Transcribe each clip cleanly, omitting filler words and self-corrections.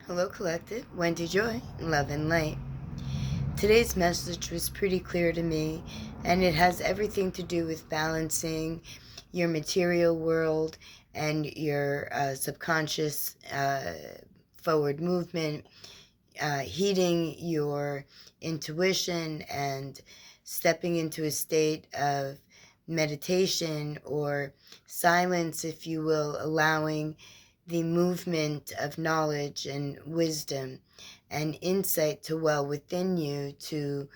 Hello, Collective. Wendy Joy, Love and Light. Today's message was pretty clear to me, and it has everything to do with balancing your material world and your subconscious forward movement, heeding your intuition and stepping into a state of meditation or silence, if you will, allowing the movement of knowledge and wisdom and insight to well within you to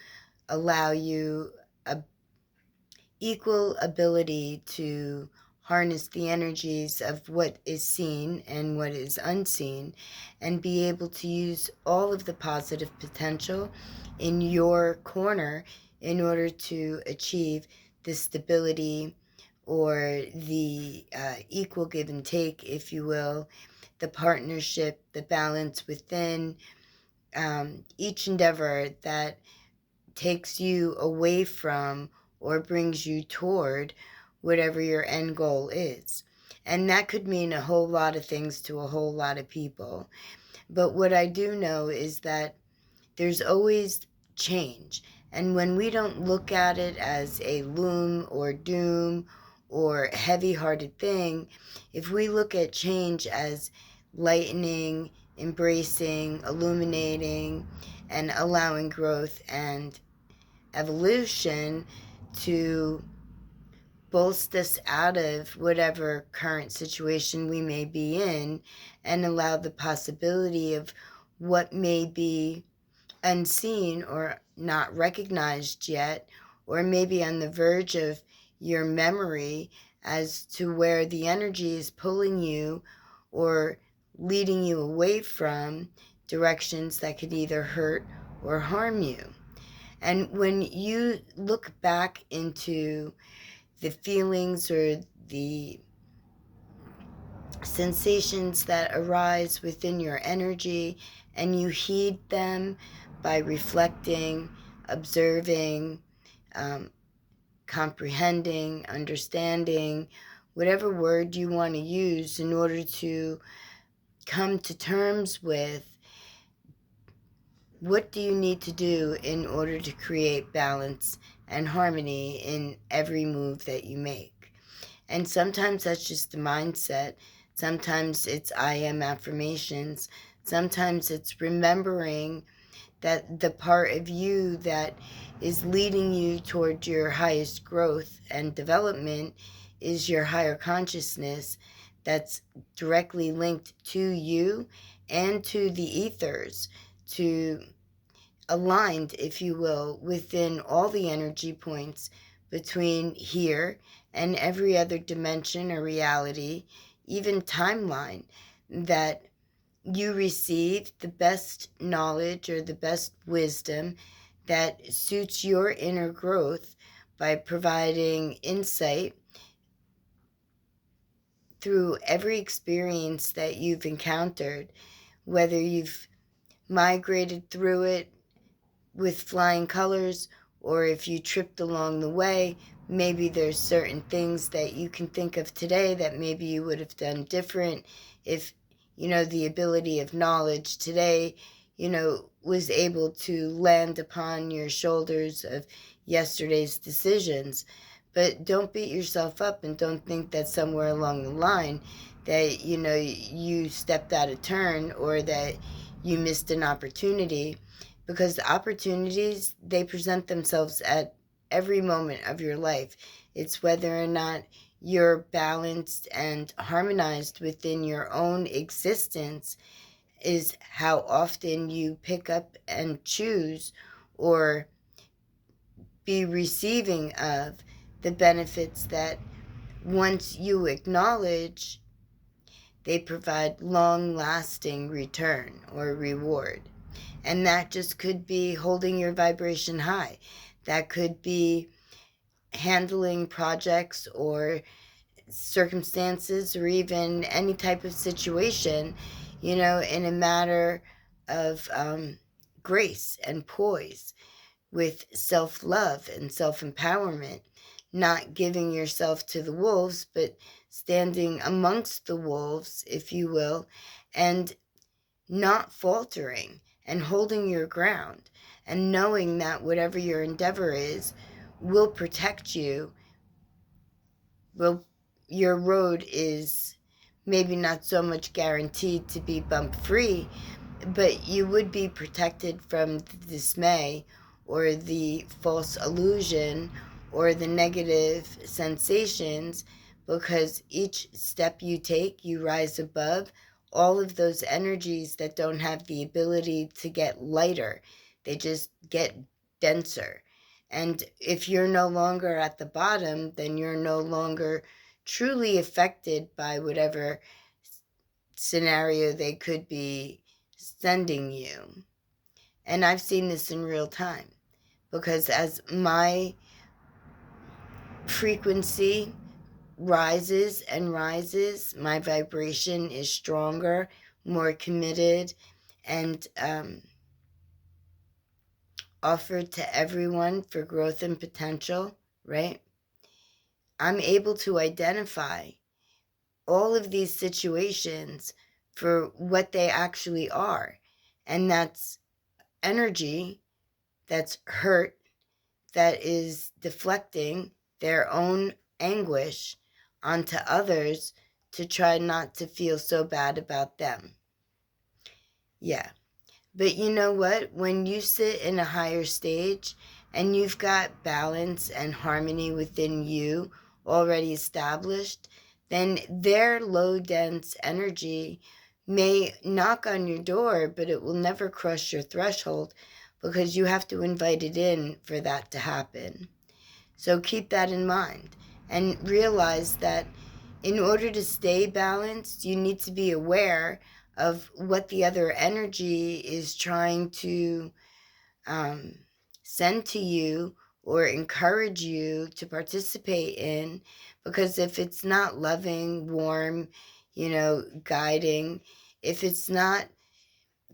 allow you a equal ability to harness the energies of what is seen and what is unseen and be able to use all of the positive potential in your corner in order to achieve the stability or the equal give and take, if you will, the partnership, the balance within each endeavor that takes you away from or brings you toward whatever your end goal is. And that could mean a whole lot of things to a whole lot of people. But what I do know is that there's always change. And when we don't look at it as a loom or doom or heavy hearted thing, if we look at change as lightening, embracing, illuminating, and allowing growth and evolution to bolster us out of whatever current situation we may be in and allow the possibility of what may be unseen or not recognized yet, or maybe on the verge of your memory as to where the energy is pulling you or leading you away from directions that could either hurt or harm you. And when you look back into the feelings or the sensations that arise within your energy and you heed them by reflecting, observing, comprehending, understanding, whatever word you want to use in order to come to terms with what do you need to do in order to create balance and harmony in every move that you make. And sometimes that's just a mindset. Sometimes it's I am affirmations. Sometimes it's remembering that the part of you that is leading you toward your highest growth and development is your higher consciousness that's directly linked to you and to the ethers, to aligned, if you will, within all the energy points between here and every other dimension or reality, even timeline, that you receive the best knowledge or the best wisdom that suits your inner growth by providing insight through every experience that you've encountered, whether you've migrated through it with flying colors, or if you tripped along the way, maybe there's certain things that you can think of today that maybe you would have done different if, the ability of knowledge today, was able to land upon your shoulders of yesterday's decisions. But don't beat yourself up and don't think that somewhere along the line that, you stepped out of turn or that you missed an opportunity, because the opportunities, they present themselves at every moment of your life. It's whether or not you're balanced and harmonized within your own existence is how often you pick up and choose or be receiving of the benefits that once you acknowledge, they provide long-lasting return or reward. And that just could be holding your vibration high. That could be handling projects or circumstances or even any type of situation, in a matter of grace and poise, with self-love and self-empowerment, not giving yourself to the wolves, but standing amongst the wolves, if you will, and not faltering and holding your ground and knowing that whatever your endeavor is will protect you. Well, your road is maybe not so much guaranteed to be bump free, but you would be protected from the dismay or the false illusion or the negative sensations, because each step you take, you rise above all of those energies that don't have the ability to get lighter. They just get denser. And if you're no longer at the bottom, then you're no longer truly affected by whatever scenario they could be sending you. And I've seen this in real time, because as my frequency rises and rises, my vibration is stronger, more committed, and offered to everyone for growth and potential, right? I'm able to identify all of these situations for what they actually are. And that's energy that's hurt, that is deflecting their own anguish onto others to try not to feel so bad about them. Yeah. But you know what? When you sit in a higher stage and you've got balance and harmony within you already established, then their low dense energy may knock on your door, but it will never cross your threshold, because you have to invite it in for that to happen. So keep that in mind and realize that in order to stay balanced, you need to be aware of what the other energy is trying to send to you or encourage you to participate in. Because if it's not loving, warm, guiding, if it's not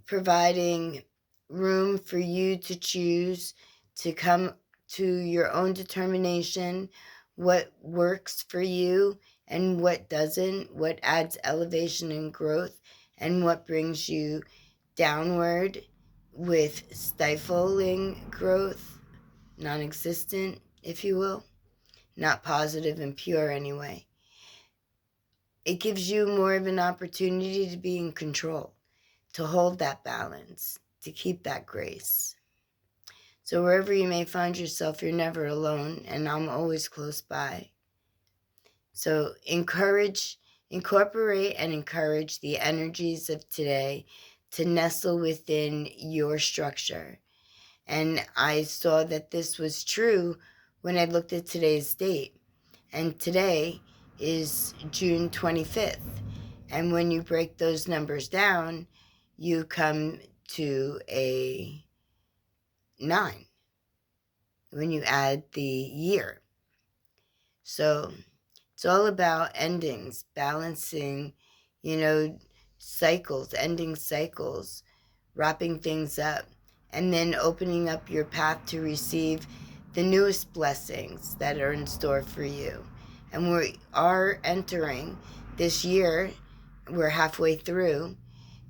providing room for you to choose to come to your own determination, what works for you and what doesn't, what adds elevation and growth, and what brings you downward with stifling growth, non-existent, if you will, not positive and pure anyway. It gives you more of an opportunity to be in control, to hold that balance, to keep that grace. So wherever you may find yourself, you're never alone, and I'm always close by. So incorporate and encourage the energies of today to nestle within your structure. And I saw that this was true when I looked at today's date. And today is June 25th. And when you break those numbers down, you come to a 9 when you add the year. So it's all about endings, balancing, cycles, ending cycles, wrapping things up, and then opening up your path to receive the newest blessings that are in store for you. And we are entering this year, we're halfway through,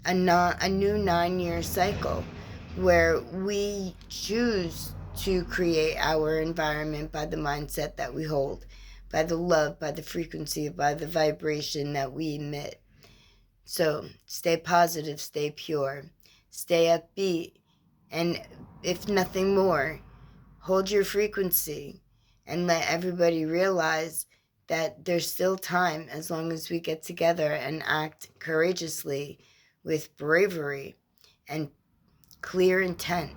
a new 9-year cycle where we choose to create our environment by the mindset that we hold, by the love, by the frequency, by the vibration that we emit. So stay positive, stay pure, stay upbeat, and if nothing more, hold your frequency and let everybody realize that there's still time, as long as we get together and act courageously with bravery and clear intent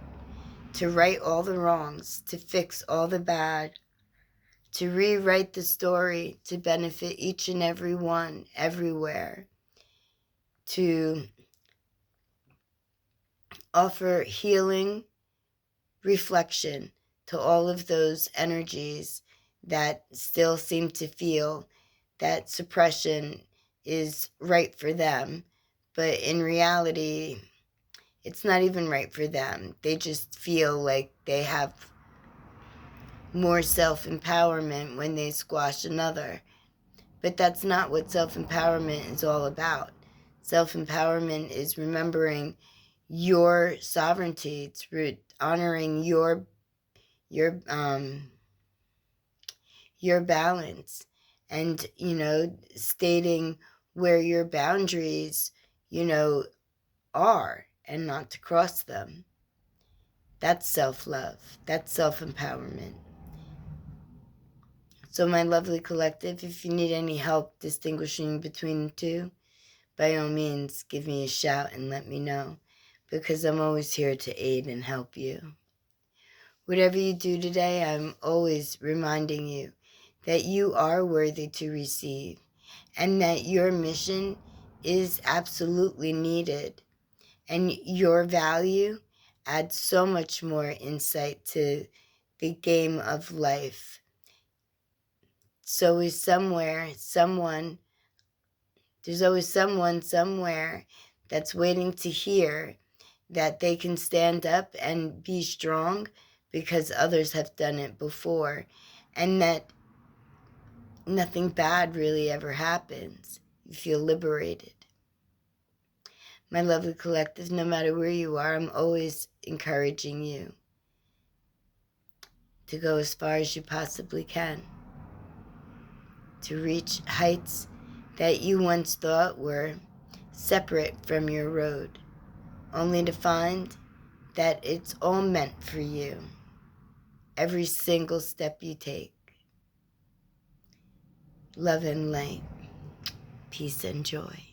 to right all the wrongs, to fix all the bad, to rewrite the story to benefit each and every one, everywhere, to offer healing reflection to all of those energies that still seem to feel that suppression is right for them, but in reality, it's not even right for them. They just feel like they have more self-empowerment when they squash another. But that's not what self-empowerment is all about. Self-empowerment is remembering your sovereignty. It's honoring your balance, and stating where your boundaries are, and not to cross them. That's self-love. That's self-empowerment. So my lovely collective, if you need any help distinguishing between the two, by all means give me a shout and let me know, because I'm always here to aid and help you. Whatever you do today, I'm always reminding you that you are worthy to receive, and that your mission is absolutely needed, and your value adds so much more insight to the game of life. So is there's always someone somewhere that's waiting to hear that they can stand up and be strong because others have done it before, and that nothing bad really ever happens. You feel liberated. My lovely collective, no matter where you are, I'm always encouraging you to go as far as you possibly can, to reach heights that you once thought were separate from your road, only to find that it's all meant for you. Every single step you take. Love and light, peace and joy.